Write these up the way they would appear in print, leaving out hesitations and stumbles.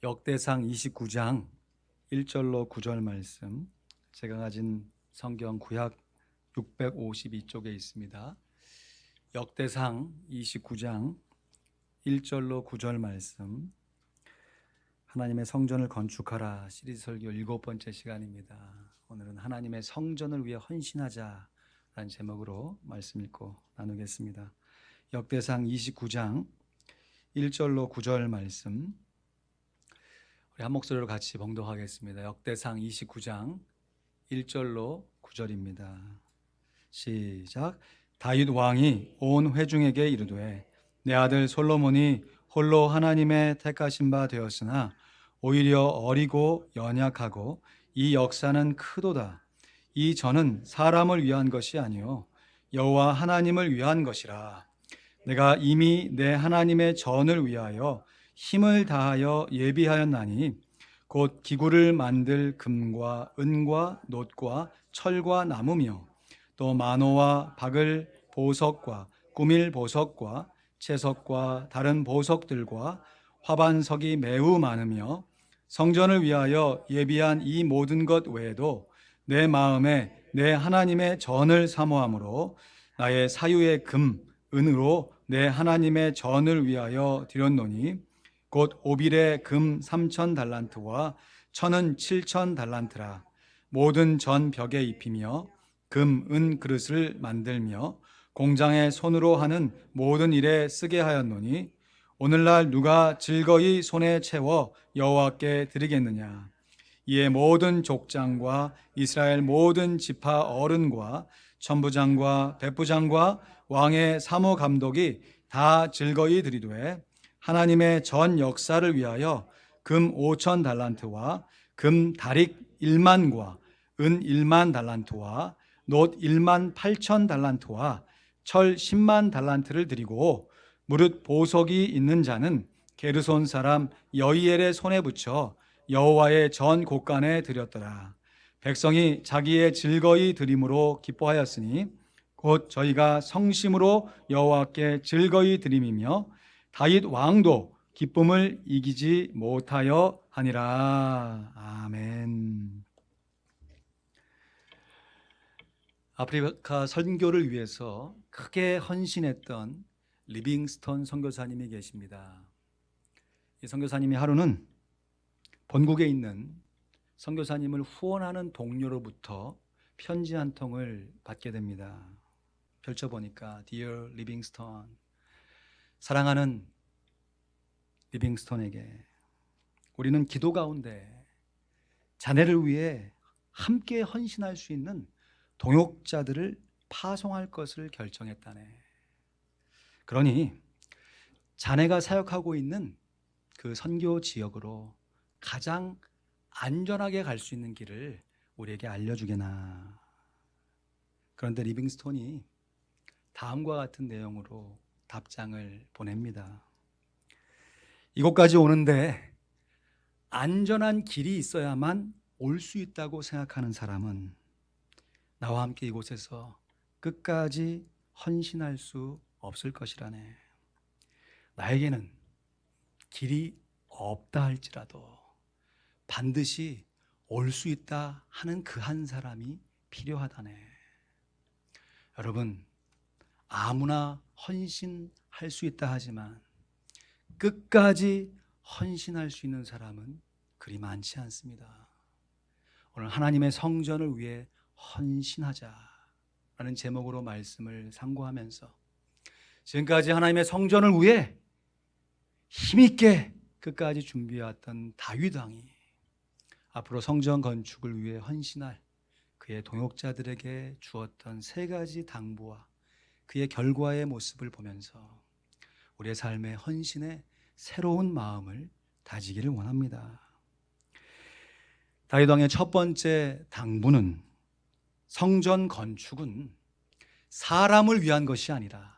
역대상 29장 1절로 9절 말씀, 제가 가진 성경 구약 652쪽에 있습니다. 역대상 29장 1절로 9절 말씀, 하나님의 성전을 건축하라 시리즈 설교 7번째 시간입니다. 오늘은 하나님의 성전을 위해 헌신하자라는 제목으로 말씀 읽고 나누겠습니다. 역대상 29장 1절로 9절 말씀, 우리 한 목소리로 같이 봉독하겠습니다. 역대상 29장 1절로 9절입니다. 시작. 다윗 왕이 온 회중에게 이르되 내 아들 솔로몬이 홀로 하나님의 택하신 바 되었으나 오히려 어리고 연약하고 이 역사는 크도다. 이 전은 사람을 위한 것이 아니요 여호와 하나님을 위한 것이라. 내가 이미 내 하나님의 전을 위하여 힘을 다하여 예비하였나니 곧 기구를 만들 금과 은과 놋과 철과 나무며 또 만호와 박을 보석과 꾸밀 보석과 채석과 다른 보석들과 화반석이 매우 많으며 성전을 위하여 예비한 이 모든 것 외에도 내 마음에 내 하나님의 전을 사모함으로 나의 사유의 금, 은으로 내 하나님의 전을 위하여 드렸노니 곧 오빌의 금 3,000달란트와 천은 7,000달란트라. 모든 전 벽에 입히며 금, 은 그릇을 만들며 공장에 손으로 하는 모든 일에 쓰게 하였노니 오늘날 누가 즐거이 손에 채워 여호와께 드리겠느냐. 이에 모든 족장과 이스라엘 모든 지파 어른과 천부장과 백부장과 왕의 사무감독이 다 즐거이 드리되 하나님의 전 역사를 위하여 금 5,000달란트와 금 다릭 1만과 은 1만 달란트와 놋 1만 8,000달란트와 철 10만 달란트를 드리고 무릇 보석이 있는 자는 게르손 사람 여이엘의 손에 붙여 여호와의 전 곳간에 드렸더라. 백성이 자기의 즐거이 드림으로 기뻐하였으니 곧 저희가 성심으로 여호와께 즐거이 드림이며 다윗 왕도 기쁨을 이기지 못하여 하니라. 아멘. 아프리카 선교를 위해서 크게 헌신했던 리빙스턴 선교사님이 계십니다. 이 선교사님이 하루는 본국에 있는 선교사님을 후원하는 동료로부터 편지 한 통을 받게 됩니다. 펼쳐보니까 Dear Livingston, 사랑하는 리빙스턴에게 우리는 기도 가운데 자네를 위해 함께 헌신할 수 있는 동역자들을 파송할 것을 결정했다네. 그러니 자네가 사역하고 있는 그 선교 지역으로 가장 안전하게 갈 수 있는 길을 우리에게 알려주게나. 그런데 리빙스톤이 다음과 같은 내용으로 답장을 보냅니다. 이곳까지 오는데 안전한 길이 있어야만 올 수 있다고 생각하는 사람은 나와 함께 이곳에서 끝까지 헌신할 수 없을 것이라네. 나에게는 길이 없다 할지라도 반드시 올 수 있다 하는 그 한 사람이 필요하다네. 여러분, 아무나 헌신할 수 있다 하지만 끝까지 헌신할 수 있는 사람은 그리 많지 않습니다. 오늘 하나님의 성전을 위해 헌신하자라는 제목으로 말씀을 상고하면서 지금까지 하나님의 성전을 위해 힘있게 끝까지 준비해왔던 다윗 왕이 앞으로 성전 건축을 위해 헌신할 그의 동역자들에게 주었던 세 가지 당부와 그의 결과의 모습을 보면서 우리의 삶의 헌신의 새로운 마음을 다지기를 원합니다. 다윗 왕의 첫 번째 당부는 성전 건축은 사람을 위한 것이 아니라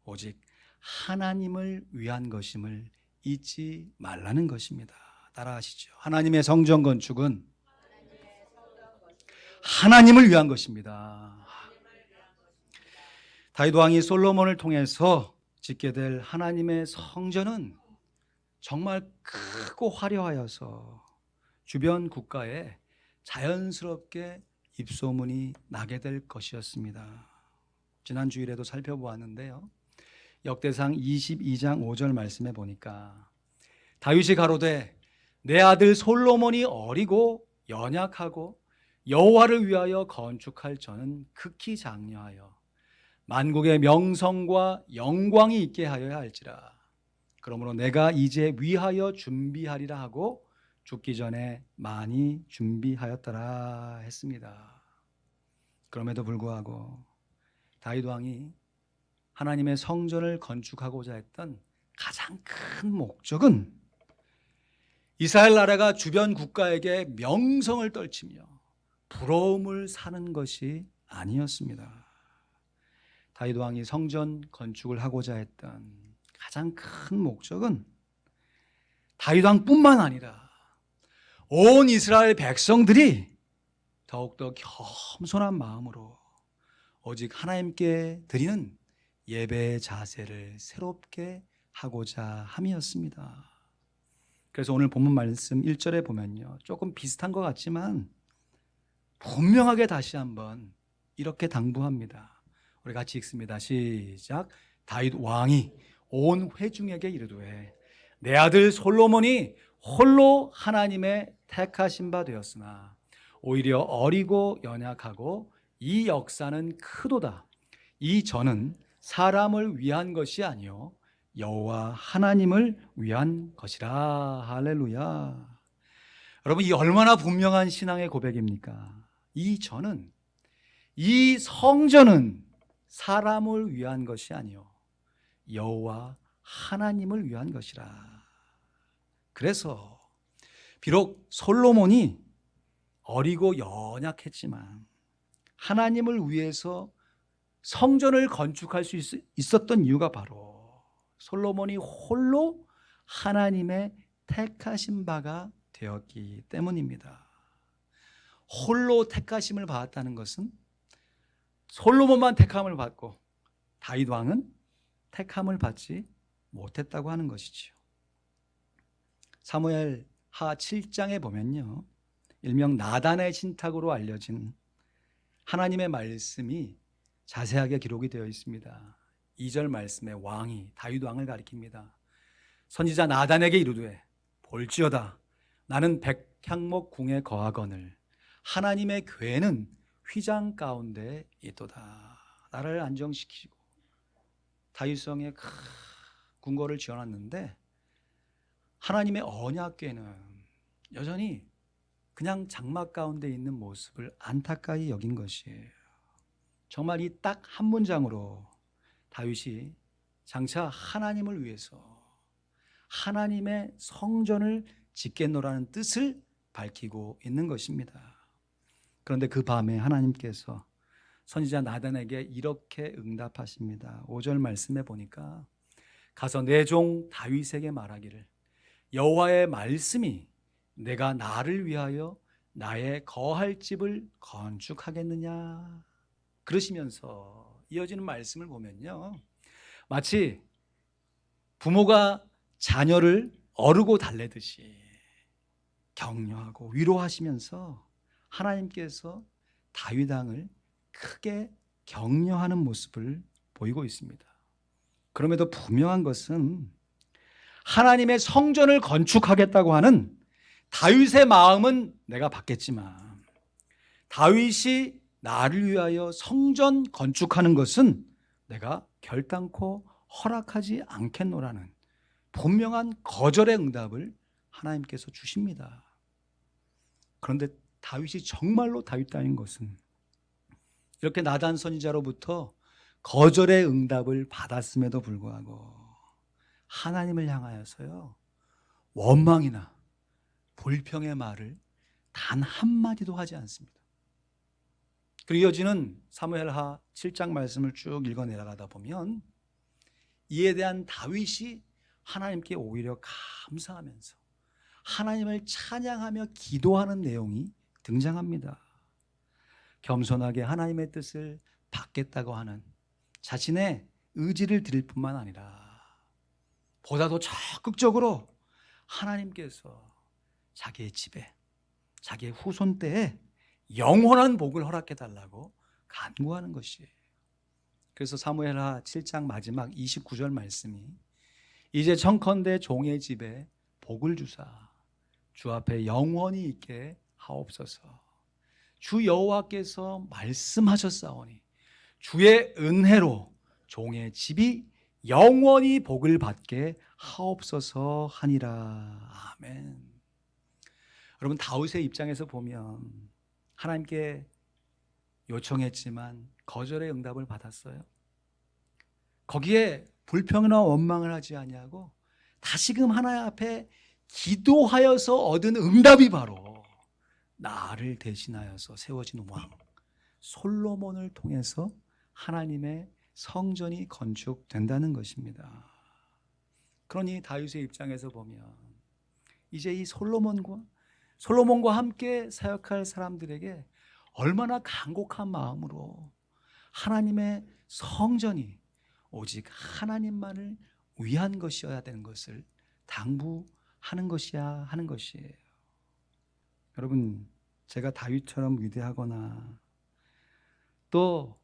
오직 하나님을 위한 것임을 잊지 말라는 것입니다. 따라하시죠. 하나님의 성전 건축은 하나님을 위한 것입니다. 다윗 왕이 솔로몬을 통해서 짓게 될 하나님의 성전은 정말 크고 화려하여서 주변 국가에 자연스럽게 입소문이 나게 될 것이었습니다. 지난 주일에도 살펴보았는데요. 역대상 22장 5절 말씀에 보니까 다윗이 가로되 내 아들 솔로몬이 어리고 연약하고 여호와를 위하여 건축할 전은 극히 장려하여 만국의 명성과 영광이 있게 하여야 할지라. 그러므로 내가 이제 위하여 준비하리라 하고 죽기 전에 많이 준비하였더라 했습니다. 그럼에도 불구하고 다윗 왕이 하나님의 성전을 건축하고자 했던 가장 큰 목적은 이스라엘 나라가 주변 국가에게 명성을 떨치며 부러움을 사는 것이 아니었습니다. 다윗 왕이 성전 건축을 하고자 했던 가장 큰 목적은 다윗 왕뿐만 아니라 온 이스라엘 백성들이 더욱더 겸손한 마음으로 오직 하나님께 드리는 예배의 자세를 새롭게 하고자 함이었습니다. 그래서 오늘 본문 말씀 1절에 보면요, 조금 비슷한 것 같지만 분명하게 다시 한번 이렇게 당부합니다. 우리 같이 읽습니다. 시작. 다윗 왕이 온 회중에게 이르되 내 아들 솔로몬이 홀로 하나님의 택하신 바 되었으나 오히려 어리고 연약하고 이 역사는 크도다. 이 전은 사람을 위한 것이 아니요 여호와 하나님을 위한 것이라. 할렐루야. 여러분, 이 얼마나 분명한 신앙의 고백입니까? 이 전은, 이 성전은 사람을 위한 것이 아니요 여호와 하나님을 위한 것이라. 그래서 비록 솔로몬이 어리고 연약했지만 하나님을 위해서 성전을 건축할 수 있었던 이유가 바로 솔로몬이 홀로 하나님의 택하신 바가 되었기 때문입니다. 홀로 택하심을 받았다는 것은 솔로몬만 택함을 받고 다윗 왕은 택함을 받지 못했다고 하는 것이지요. 사무엘 하 7장에 보면요, 일명 나단의 신탁으로 알려진 하나님의 말씀이 자세하게 기록이 되어 있습니다. 2절 말씀에 왕이 다윗 왕을 가리킵니다. 선지자 나단에게 이르되 볼지어다 나는 백향목 궁에 거하거늘 하나님의 궤는 휘장 가운데 있도다. 나라를 안정시키고 다윗성에 큰 궁궐을 지어놨는데 하나님의 언약궤는 여전히 그냥 장막 가운데 있는 모습을 안타까이 여긴 것이에요. 정말 이 딱 한 문장으로 다윗이 장차 하나님을 위해서 하나님의 성전을 짓겠노라는 뜻을 밝히고 있는 것입니다. 그런데 그 밤에 하나님께서 선지자 나단에게 이렇게 응답하십니다. 5절 말씀에 보니까 가서 내 종 다윗에게 말하기를 여호와의 말씀이 내가 나를 위하여 나의 거할 집을 건축하겠느냐 그러시면서 이어지는 말씀을 보면요, 마치 부모가 자녀를 어르고 달래듯이 격려하고 위로하시면서 하나님께서 다윗 왕을 크게 격려하는 모습을 보이고 있습니다. 그럼에도 분명한 것은 하나님의 성전을 건축하겠다고 하는 다윗의 마음은 내가 받겠지만 다윗이 나를 위하여 성전 건축하는 것은 내가 결단코 허락하지 않겠노라는 분명한 거절의 응답을 하나님께서 주십니다. 그런데 다윗이 정말로 다윗다인 것은 이렇게 나단 선지자로부터 거절의 응답을 받았음에도 불구하고 하나님을 향하여서요 원망이나 불평의 말을 단 한마디도 하지 않습니다. 그리고 이어지는 사무엘하 7장 말씀을 쭉 읽어 내려가다 보면 이에 대한 다윗이 하나님께 오히려 감사하면서 하나님을 찬양하며 기도하는 내용이 등장합니다. 겸손하게 하나님의 뜻을 받겠다고 하는 자신의 의지를 드릴 뿐만 아니라 보다도 적극적으로 하나님께서 자기의 집에, 자기의 후손 때에 영원한 복을 허락해 달라고 간구하는 것이에요. 그래서 사무엘하 7장 마지막 29절 말씀이 이제 청컨대 종의 집에 복을 주사 주 앞에 영원히 있게 하옵소서. 주 여호와께서 말씀하셨사오니 주의 은혜로 종의 집이 영원히 복을 받게 하옵소서 하니라. 아멘. 여러분, 다윗의 입장에서 보면 하나님께 요청했지만 거절의 응답을 받았어요. 거기에 불평이나 원망을 하지 아니하고 다시금 하나님 앞에 기도하여서 얻은 응답이 바로 나를 대신하여서 세워진 왕 솔로몬을 통해서 하나님의 성전이 건축된다는 것입니다. 그러니 다윗의 입장에서 보면 이제 이 솔로몬과 함께 사역할 사람들에게 얼마나 간곡한 마음으로 하나님의 성전이 오직 하나님만을 위한 것이어야 되는 것을 당부하는 것이야 하는 것이에요. 여러분, 제가 다윗처럼 위대하거나 또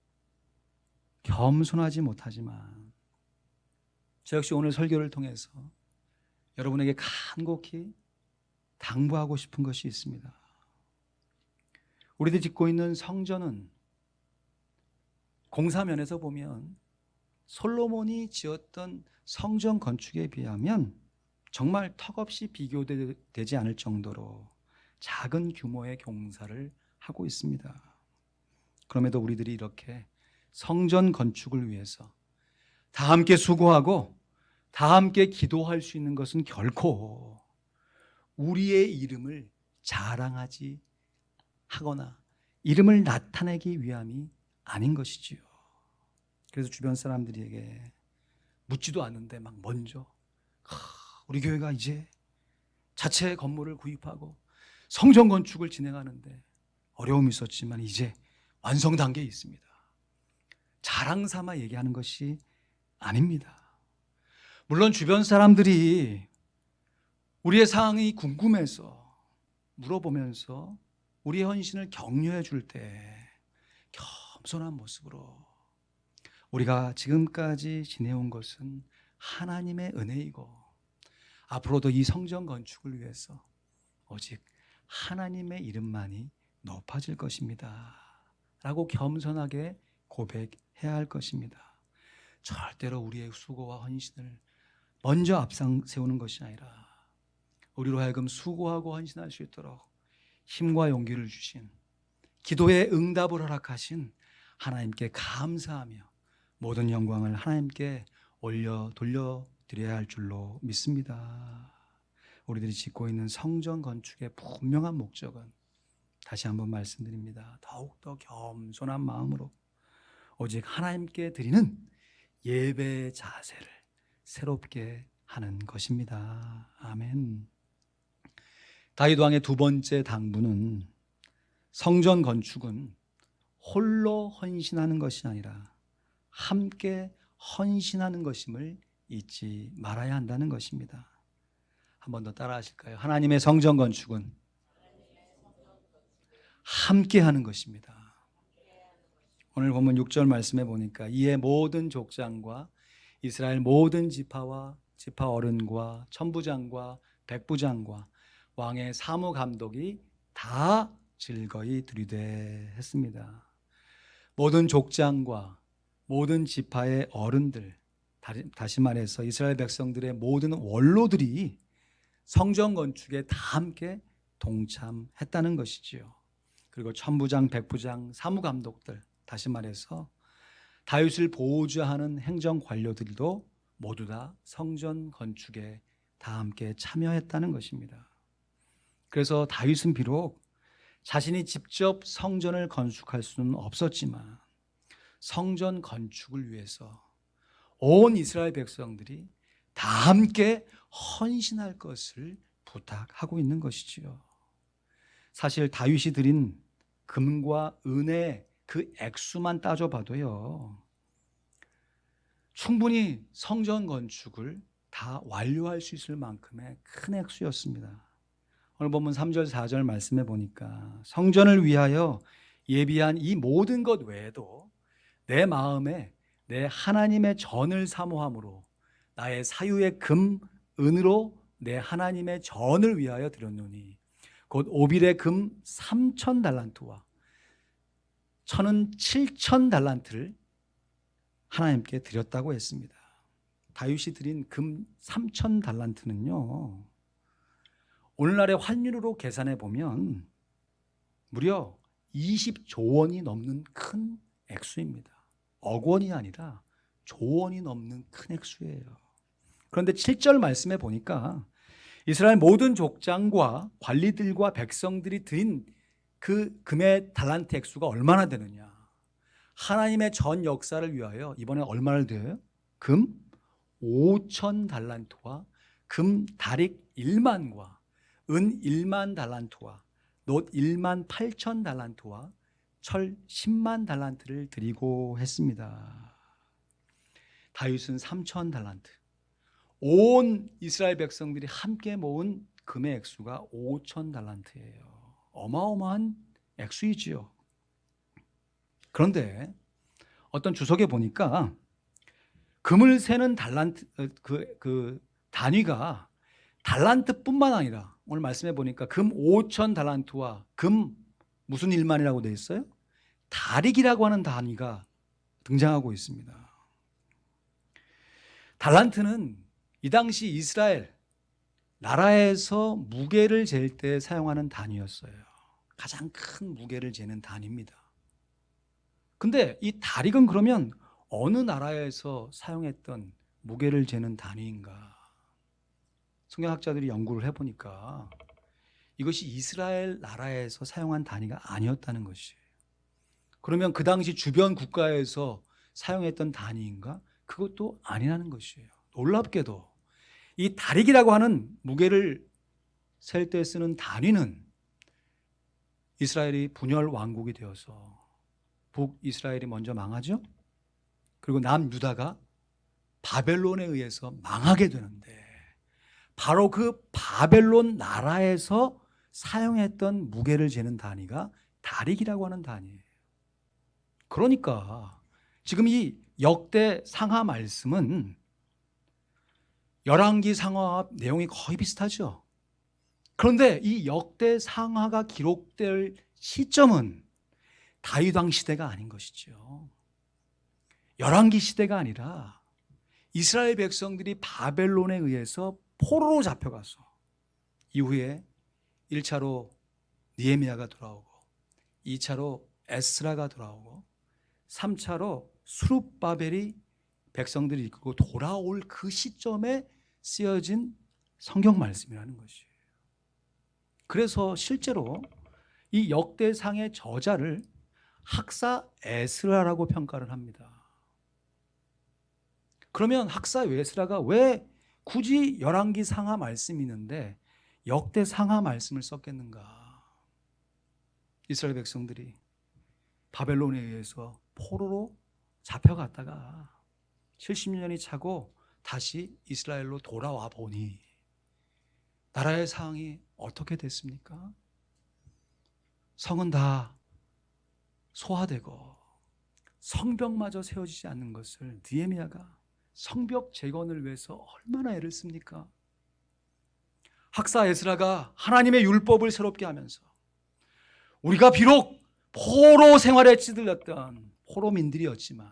겸손하지 못하지만 저 역시 오늘 설교를 통해서 여러분에게 간곡히 당부하고 싶은 것이 있습니다. 우리들이 짓고 있는 성전은 공사면에서 보면 솔로몬이 지었던 성전 건축에 비하면 정말 턱없이 비교되지 않을 정도로 작은 규모의 공사를 하고 있습니다. 그럼에도 우리들이 이렇게 성전 건축을 위해서 다 함께 수고하고 다 함께 기도할 수 있는 것은 결코 우리의 이름을 자랑하지 하거나 이름을 나타내기 위함이 아닌 것이지요. 그래서 주변 사람들에게 묻지도 않는데 막 먼저 우리 교회가 이제 자체 건물을 구입하고 성전 건축을 진행하는데 어려움이 있었지만 이제 완성 단계에 있습니다. 자랑 삼아 얘기하는 것이 아닙니다. 물론 주변 사람들이 우리의 상황이 궁금해서 물어보면서 우리의 헌신을 격려해 줄 때 겸손한 모습으로 우리가 지금까지 지내온 것은 하나님의 은혜이고 앞으로도 이 성전 건축을 위해서 오직 하나님의 이름만이 높아질 것입니다 라고 겸손하게 고백해야 할 것입니다. 절대로 우리의 수고와 헌신을 먼저 앞장 세우는 것이 아니라 우리로 하여금 수고하고 헌신할 수 있도록 힘과 용기를 주신 기도의 응답을 허락하신 하나님께 감사하며 모든 영광을 하나님께 돌려드려야 할 줄로 믿습니다. 우리들이 짓고 있는 성전 건축의 분명한 목적은 다시 한번 말씀드립니다. 더욱더 겸손한 마음으로 오직 하나님께 드리는 예배의 자세를 새롭게 하는 것입니다. 아멘. 다윗 왕의 두 번째 당부는 성전 건축은 홀로 헌신하는 것이 아니라 함께 헌신하는 것임을 잊지 말아야 한다는 것입니다. 한 번 더 따라 하실까요? 하나님의 성전 건축은 함께 하는 것입니다. 오늘 보면 6절 말씀해 보니까 이에 모든 족장과 이스라엘 모든 지파 어른과 천부장과 백부장과 왕의 사무감독이 다 즐거이 들이되 했습니다. 모든 족장과 모든 지파의 어른들, 다시 말해서 이스라엘 백성들의 모든 원로들이 성전 건축에 다 함께 동참했다는 것이지요. 그리고 천부장, 백부장, 사무감독들, 다시 말해서 다윗을 보호하는 행정 관료들도 모두 다 성전 건축에 다 함께 참여했다는 것입니다. 그래서 다윗은 비록 자신이 직접 성전을 건축할 수는 없었지만 성전 건축을 위해서 온 이스라엘 백성들이 다 함께 헌신할 것을 부탁하고 있는 것이지요. 사실 다윗이 드린 금과 은의 그 액수만 따져봐도요, 충분히 성전 건축을 다 완료할 수 있을 만큼의 큰 액수였습니다. 오늘 본문 3절 4절 말씀해 보니까 성전을 위하여 예비한 이 모든 것 외에도 내 마음에 내 하나님의 전을 사모함으로 나의 사유의 금, 은으로 내 하나님의 전을 위하여 드렸노니 곧 오빌의 금 3천 달란트와 천은 7천 달란트를 하나님께 드렸다고 했습니다. 다윗이 드린 금 3천 달란트는요, 오늘날의 환율로 계산해 보면 무려 20조 원이 넘는 큰 액수입니다. 억 원이 아니라 조 원이 넘는 큰 액수예요. 그런데 7절 말씀에 보니까 이스라엘 모든 족장과 관리들과 백성들이 드린 그 금의 달란트 액수가 얼마나 되느냐. 하나님의 전 역사를 위하여 이번에 얼마를 드려요? 금 5천 달란트와 금 다릭 1만과 은 1만 달란트와 놋 1만 8천 달란트와 철 10만 달란트를 드리고 했습니다. 다윗은 3천 달란트, 온 이스라엘 백성들이 함께 모은 금의 액수가 5천 달란트예요. 어마어마한 액수이지요. 그런데 어떤 주석에 보니까 금을 세는 달란트 그 단위가 달란트뿐만 아니라 오늘 말씀해 보니까 금 5천 달란트와 금 무슨 1만이라고 되어 있어요? 다릭이라고 하는 단위가 등장하고 있습니다. 달란트는 이 당시 이스라엘 나라에서 무게를 잴 때 사용하는 단위였어요. 가장 큰 무게를 재는 단위입니다. 근데 이 다릭은 그러면 어느 나라에서 사용했던 무게를 재는 단위인가? 성경학자들이 연구를 해보니까 이것이 이스라엘 나라에서 사용한 단위가 아니었다는 것이에요. 그러면 그 당시 주변 국가에서 사용했던 단위인가? 그것도 아니라는 것이에요. 놀랍게도 이 다릭이라고 하는 무게를 셀 때 쓰는 단위는 이스라엘이 분열 왕국이 되어서 북이스라엘이 먼저 망하죠. 그리고 남유다가 바벨론에 의해서 망하게 되는데 바로 그 바벨론 나라에서 사용했던 무게를 재는 단위가 다릭이라고 하는 단위예요. 그러니까 지금 이 역대 상하 말씀은 열왕기 상하와 내용이 거의 비슷하죠. 그런데 이 역대 상하가 기록될 시점은 다윗 왕 시대가 아닌 것이죠. 열왕기 시대가 아니라 이스라엘 백성들이 바벨론에 의해서 포로로 잡혀가서 이후에 1차로 느헤미야가 돌아오고 2차로 에스라가 돌아오고 3차로 수룹바벨이 백성들을 이끌고 돌아올 그 시점에 쓰여진 성경 말씀이라는 것이에요. 그래서 실제로 이 역대상의 저자를 학사 에스라라고 평가를 합니다. 그러면 학사 에스라가 왜 굳이 열왕기 상하 말씀이 있는데 역대 상하 말씀을 썼겠는가? 이스라엘 백성들이 바벨론에 의해서 포로로 잡혀갔다가 70년이 차고 다시 이스라엘로 돌아와 보니 나라의 상황이 어떻게 됐습니까? 성은 다 소화되고 성벽마저 세워지지 않는 것을 느헤미야가 성벽 재건을 위해서 얼마나 애를 씁니까? 학사 에스라가 하나님의 율법을 새롭게 하면서 우리가 비록 포로 생활에 찌들렸던 포로민들이었지만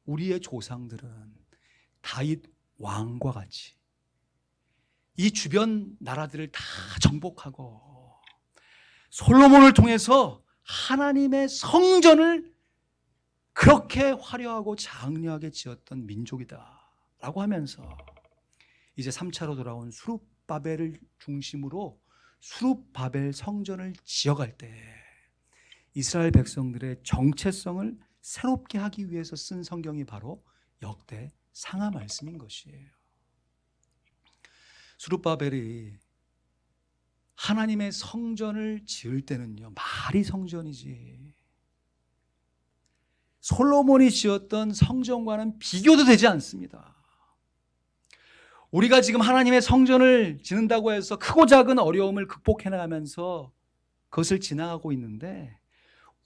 우리의 조상들은 다윗 왕과 같이 이 주변 나라들을 다 정복하고 솔로몬을 통해서 하나님의 성전을 그렇게 화려하고 장려하게 지었던 민족이다라고 하면서 이제 3차로 돌아온 수룹바벨을 중심으로 수룹바벨 성전을 지어갈 때 이스라엘 백성들의 정체성을 새롭게 하기 위해서 쓴 성경이 바로 역대 상하 말씀인 것이에요. 수룹바벨이 하나님의 성전을 지을 때는요, 말이 성전이지 솔로몬이 지었던 성전과는 비교도 되지 않습니다. 우리가 지금 하나님의 성전을 짓는다고 해서 크고 작은 어려움을 극복해 나가면서 그것을 지나가고 있는데,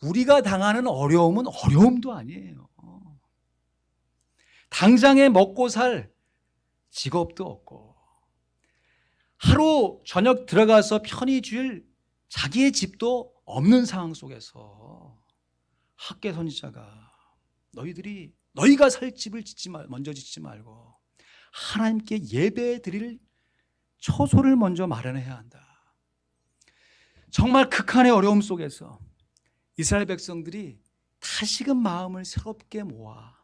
우리가 당하는 어려움은 어려움도 아니에요. 당장에 먹고 살 직업도 없고, 하루 저녁 들어가서 편히 줄 자기의 집도 없는 상황 속에서 학개 선지자가 너희가 살 집을 먼저 짓지 말고 하나님께 예배 드릴 처소를 먼저 마련해야 한다. 정말 극한의 어려움 속에서 이스라엘 백성들이 다시금 마음을 새롭게 모아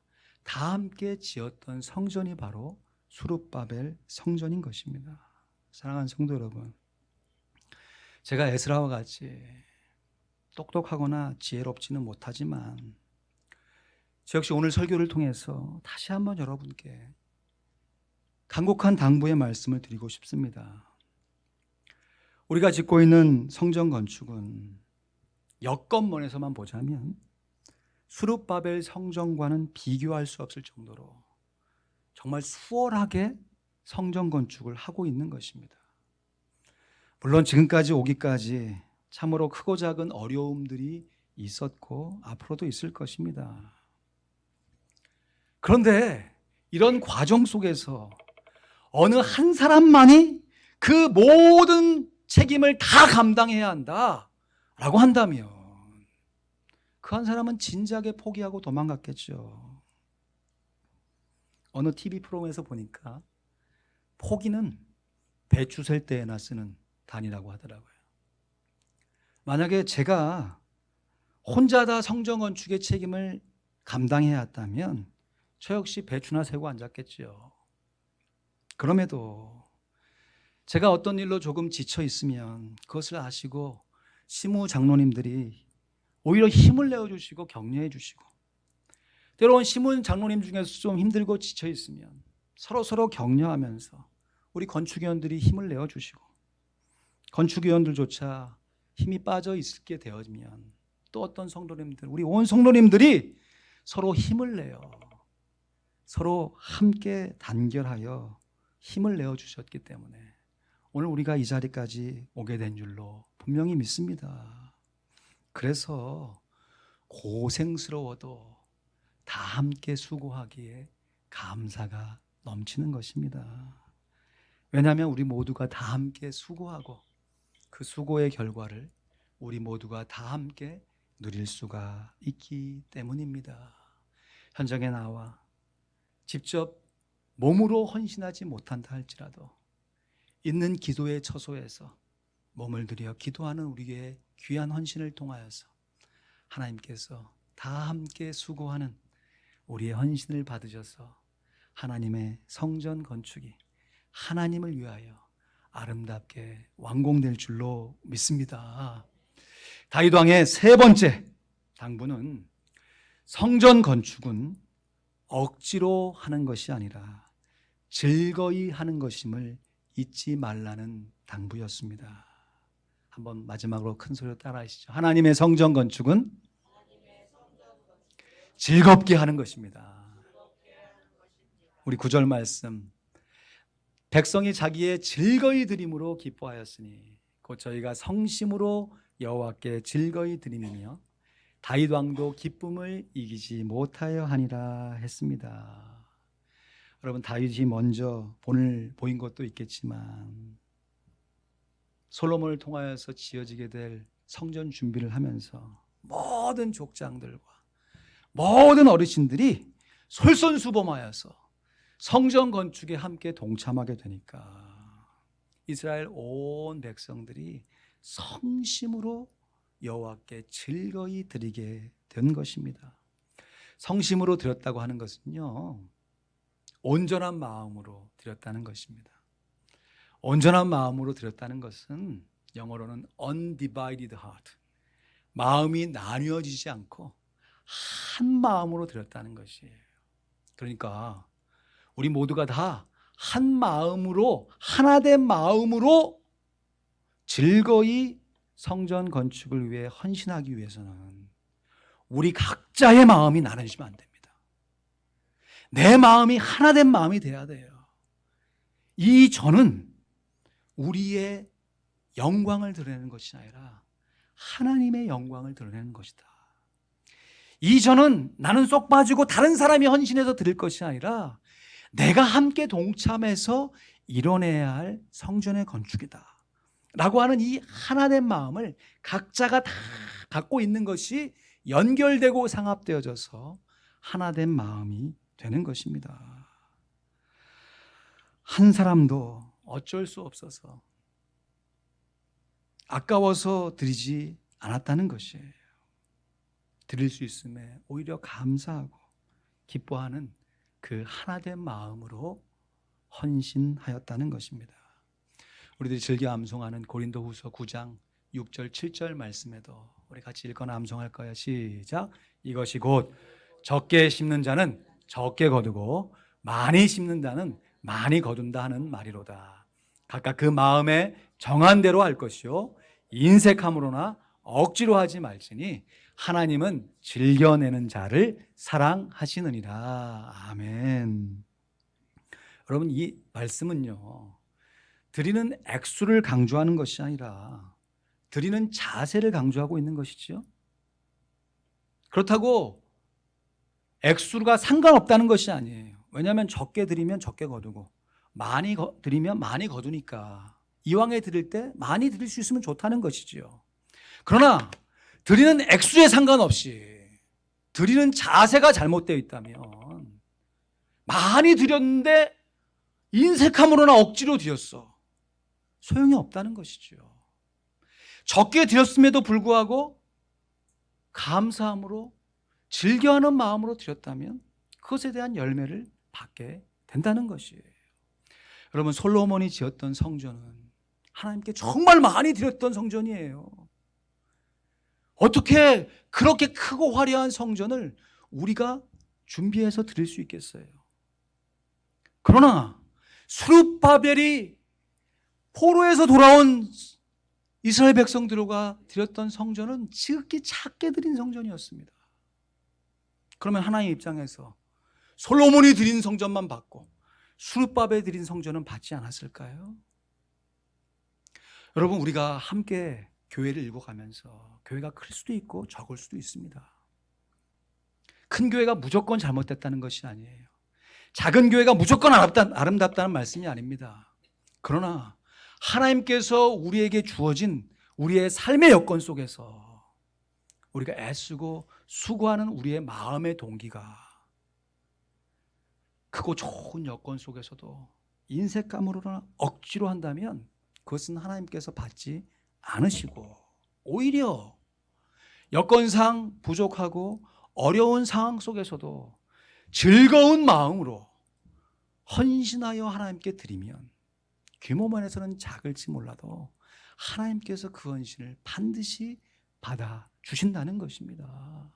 다 함께 지었던 성전이 바로 수룹바벨 성전인 것입니다. 사랑하는 성도 여러분, 제가 에스라와 같이 똑똑하거나 지혜롭지는 못하지만 저 역시 오늘 설교를 통해서 다시 한번 여러분께 간곡한 당부의 말씀을 드리고 싶습니다. 우리가 짓고 있는 성전 건축은 여건면에서만 보자면 수룹바벨 성전과는 비교할 수 없을 정도로 정말 수월하게 성전 건축을 하고 있는 것입니다. 물론 지금까지 오기까지 참으로 크고 작은 어려움들이 있었고 앞으로도 있을 것입니다. 그런데 이런 과정 속에서 어느 한 사람만이 그 모든 책임을 다 감당해야 한다라고 한다면 그 한 사람은 진작에 포기하고 도망갔겠죠. 어느 TV 프로그램에서 보니까 포기는 배추 셀 때에나 쓰는 단위라고 하더라고요. 만약에 제가 혼자 다 성전 건축의 책임을 감당해야 했다면 저 역시 배추나 세고 앉았겠죠. 그럼에도 제가 어떤 일로 조금 지쳐 있으면 그것을 아시고 시무 장로님들이 오히려 힘을 내어주시고 격려해 주시고, 때로는 시무 장로님 중에서 좀 힘들고 지쳐 있으면 서로 격려하면서 우리 건축위원들이 힘을 내어주시고, 건축위원들조차 힘이 빠져 있게 되어지면 또 어떤 성도님들, 우리 온 성도님들이 서로 힘을 내어 서로 함께 단결하여 힘을 내어주셨기 때문에 오늘 우리가 이 자리까지 오게 된 줄로 분명히 믿습니다. 그래서 고생스러워도 다 함께 수고하기에 감사가 넘치는 것입니다. 왜냐하면 우리 모두가 다 함께 수고하고 그 수고의 결과를 우리 모두가 다 함께 누릴 수가 있기 때문입니다. 현장에 나와 직접 몸으로 헌신하지 못한다 할지라도 있는 기도의 처소에서 몸을 들여 기도하는 우리의 귀한 헌신을 통하여서 하나님께서 다 함께 수고하는 우리의 헌신을 받으셔서 하나님의 성전 건축이 하나님을 위하여 아름답게 완공될 줄로 믿습니다. 다윗 왕의 세 번째 당부는 성전 건축은 억지로 하는 것이 아니라 즐거이 하는 것임을 잊지 말라는 당부였습니다. 한번 마지막으로 큰 소리로 따라하시죠. 하나님의 성전 건축은 즐겁게 하는 것입니다. 우리 9절 말씀, 백성이 자기의 즐거이 드림으로 기뻐하였으니 곧 저희가 성심으로 여호와께 즐거이 드리며 다윗 왕도 기쁨을 이기지 못하여 하니라 했습니다. 여러분, 다윗이 먼저 본을 보인 것도 있겠지만 솔로몬을 통하여서 지어지게 될 성전 준비를 하면서 모든 족장들과 모든 어르신들이 솔선수범하여서 성전 건축에 함께 동참하게 되니까 이스라엘 온 백성들이 성심으로 여호와께 즐거이 드리게 된 것입니다. 성심으로 드렸다고 하는 것은요, 온전한 마음으로 드렸다는 것입니다. 온전한 마음으로 드렸다는 것은 영어로는 undivided heart, 마음이 나뉘어지지 않고 한 마음으로 드렸다는 것이에요. 그러니까 우리 모두가 다 한 마음으로, 하나된 마음으로 즐거이 성전 건축을 위해 헌신하기 위해서는 우리 각자의 마음이 나눠지면 안 됩니다. 내 마음이 하나된 마음이 돼야 돼요. 이 전은 우리의 영광을 드러내는 것이 아니라 하나님의 영광을 드러내는 것이다. 이 전은 나는 쏙 빠지고 다른 사람이 헌신해서 드릴 것이 아니라 내가 함께 동참해서 이뤄내야 할 성전의 건축이다 라고 하는 이 하나된 마음을 각자가 다 갖고 있는 것이 연결되고 상합되어져서 하나된 마음이 되는 것입니다. 한 사람도 어쩔 수 없어서 아까워서 드리지 않았다는 것이에요. 드릴 수 있음에 오히려 감사하고 기뻐하는 그 하나된 마음으로 헌신하였다는 것입니다. 우리들이 즐겨 암송하는 고린도후서 9장 6절 7절 말씀에도 우리 같이 읽거나 암송할 거예요. 시작. 이것이 곧 적게 심는 자는 적게 거두고 많이 심는 자는 많이 거둔다 하는 말이로다. 각각 그 마음에 정한 대로 할 것이요 인색함으로나 억지로 하지 말지니 하나님은 즐겨내는 자를 사랑하시느니라. 아멘. 여러분, 이 말씀은요, 드리는 액수를 강조하는 것이 아니라 드리는 자세를 강조하고 있는 것이죠. 그렇다고 액수가 상관없다는 것이 아니에요. 왜냐하면 적게 드리면 적게 거두고 많이 드리면 많이 거두니까 이왕에 드릴 때 많이 드릴 수 있으면 좋다는 것이지요. 그러나 드리는 액수에 상관없이 드리는 자세가 잘못되어 있다면 많이 드렸는데 인색함으로나 억지로 드렸어. 소용이 없다는 것이죠. 적게 드렸음에도 불구하고 감사함으로 즐겨하는 마음으로 드렸다면 그것에 대한 열매를 받게 된다는 것이에요. 여러분, 솔로몬이 지었던 성전은 하나님께 정말 많이 드렸던 성전이에요. 어떻게 그렇게 크고 화려한 성전을 우리가 준비해서 드릴 수 있겠어요? 그러나 스룹바벨이 포로에서 돌아온 이스라엘 백성들과 드렸던 성전은 지극히 작게 드린 성전이었습니다. 그러면 하나님 입장에서 솔로몬이 드린 성전만 받고 스룹바벨이 드린 성전은 받지 않았을까요? 여러분, 우리가 함께 교회를 읽어가면서 교회가 클 수도 있고 적을 수도 있습니다. 큰 교회가 무조건 잘못됐다는 것이 아니에요. 작은 교회가 무조건 아름답다는 말씀이 아닙니다. 그러나 하나님께서 우리에게 주어진 우리의 삶의 여건 속에서 우리가 애쓰고 수고하는 우리의 마음의 동기가 크고 좋은 여건 속에서도 인색감으로나 억지로 한다면 그것은 하나님께서 받지 않으시고 오히려 여건상 부족하고 어려운 상황 속에서도 즐거운 마음으로 헌신하여 하나님께 드리면 규모만에서는 작을지 몰라도 하나님께서 그 헌신을 반드시 받아주신다는 것입니다.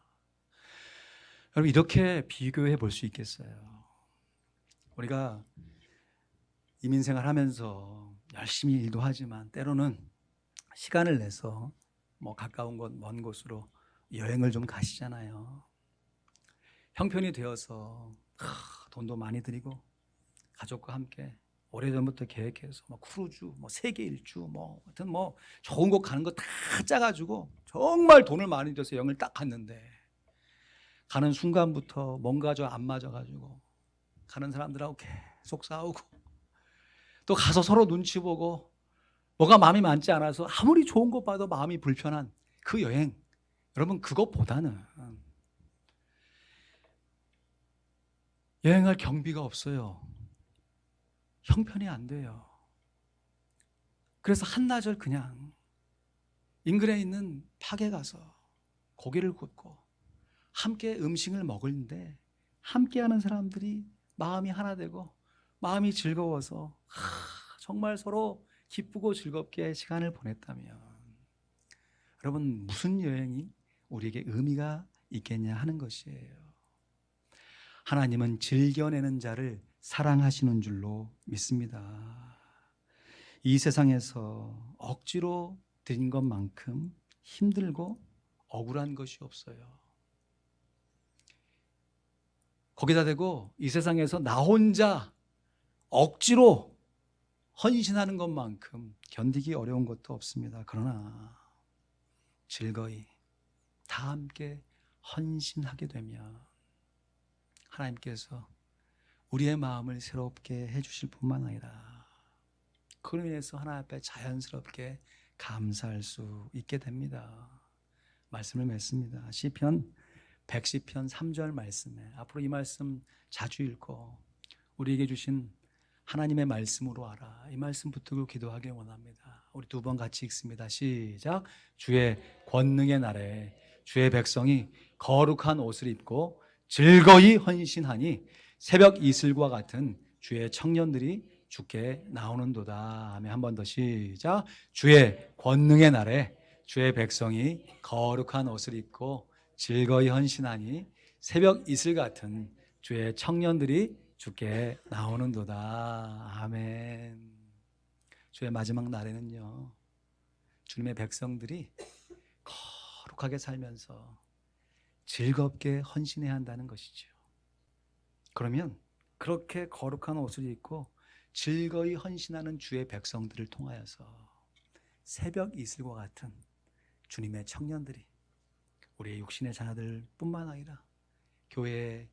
여러분, 이렇게 비교해 볼 수 있겠어요. 우리가 이민생활 하면서 열심히 일도 하지만 때로는 시간을 내서 가까운 곳, 먼 곳으로 여행을 좀 가시잖아요. 형편이 되어서 돈도 많이 들이고 가족과 함께 오래전부터 계획해서 크루즈, 세계 일주, 하여튼 좋은 곳 가는 거 다 짜가지고 정말 돈을 많이 들여서 여행을 딱 갔는데 가는 순간부터 뭔가 좀 안 맞아가지고 가는 사람들하고 계속 싸우고 또 가서 서로 눈치 보고 뭐가 마음이 맞지 않아서 아무리 좋은 것 봐도 마음이 불편한 그 여행, 여러분, 그것보다는 여행할 경비가 없어요. 형편이 안 돼요. 그래서 한나절 그냥 인근에 있는 팍에 가서 고기를 굽고 함께 음식을 먹을때 함께하는 사람들이 마음이 하나 되고 마음이 즐거워서 정말 서로 기쁘고 즐겁게 시간을 보냈다면 여러분, 무슨 여행이 우리에게 의미가 있겠냐 하는 것이에요. 하나님은 즐겨내는 자를 사랑하시는 줄로 믿습니다. 이 세상에서 억지로 드린 것만큼 힘들고 억울한 것이 없어요. 거기다 대고 이 세상에서 나 혼자 억지로 헌신하는 것만큼 견디기 어려운 것도 없습니다. 그러나 즐거이 다 함께 헌신하게 되면 하나님께서 우리의 마음을 새롭게 해주실 뿐만 아니라 그로 인해서 하나님 앞에 자연스럽게 감사할 수 있게 됩니다. 말씀을 맺습니다. 시편 110편 3절 말씀에 앞으로 이 말씀 자주 읽고 우리에게 주신 하나님의 말씀으로 알아, 이 말씀 붙들고 기도하길 원합니다. 우리 두 번 같이 읽습니다. 시작. 주의 권능의 날에 주의 백성이 거룩한 옷을 입고 즐거이 헌신하니 새벽 이슬과 같은 주의 청년들이 주께 나오는도다. 아멘. 한 번 더 시작. 주의 권능의 날에 주의 백성이 거룩한 옷을 입고 즐거이 헌신하니 새벽 이슬 같은 주의 청년들이 주께 나오는도다. 아멘. 주의 마지막 날에는요, 주님의 백성들이 거룩하게 살면서 즐겁게 헌신해야 한다는 것이죠. 그러면 그렇게 거룩한 옷을 입고 즐거이 헌신하는 주의 백성들을 통하여서 새벽 이슬과 같은 주님의 청년들이, 우리의 육신의 자녀들 뿐만 아니라 교회의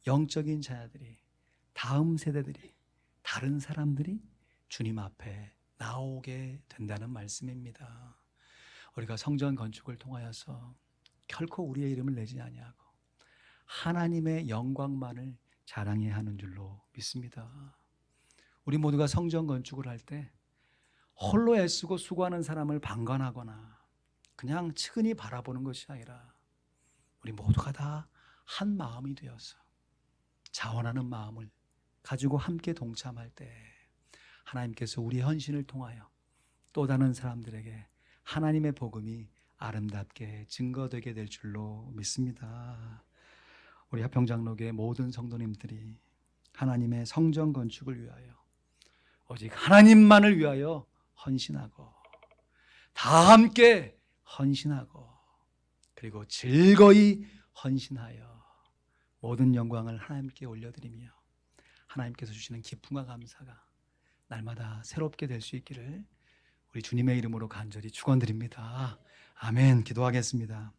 영적인 자녀들이, 다음 세대들이, 다른 사람들이 주님 앞에 나오게 된다는 말씀입니다. 우리가 성전 건축을 통하여서 결코 우리의 이름을 내지 아니하고 하나님의 영광만을 자랑해야 하는 줄로 믿습니다. 우리 모두가 성전 건축을 할 때 홀로 애쓰고 수고하는 사람을 방관하거나 그냥 측은히 바라보는 것이 아니라 우리 모두가 다 한 마음이 되어서 자원하는 마음을 가지고 함께 동참할 때 하나님께서 우리의 헌신을 통하여 또 다른 사람들에게 하나님의 복음이 아름답게 증거되게 될 줄로 믿습니다. 우리 화평장로교의 모든 성도님들이 하나님의 성전 건축을 위하여 오직 하나님만을 위하여 헌신하고 다 함께 헌신하고 그리고 즐거이 헌신하여 모든 영광을 하나님께 올려드리며 하나님께서 주시는 기쁨과 감사가 날마다 새롭게 될 수 있기를 우리 주님의 이름으로 간절히 축원드립니다. 아멘. 기도하겠습니다.